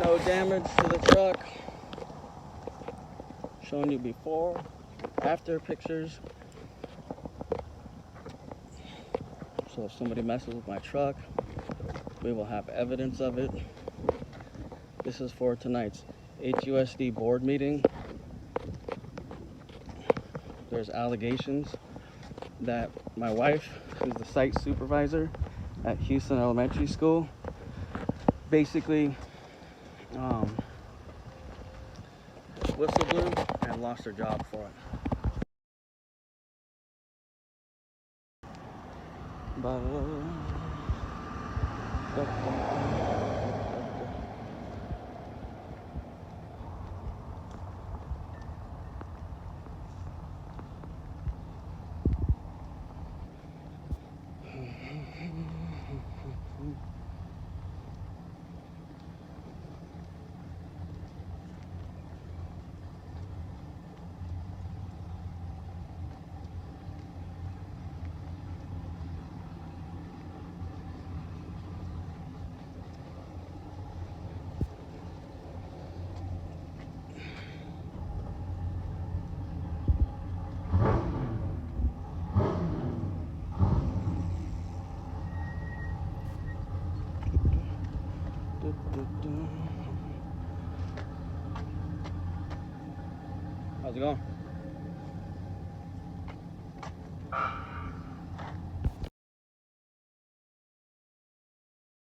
No damage to the truck. Showing you before, after pictures. So if somebody messes with my truck, we will have evidence of it. This is for tonight's HUSD board meeting. There's allegations that my wife, who's the site supervisor at Hughson Elementary School, basically whistle blew and lost her job for it. How's it going?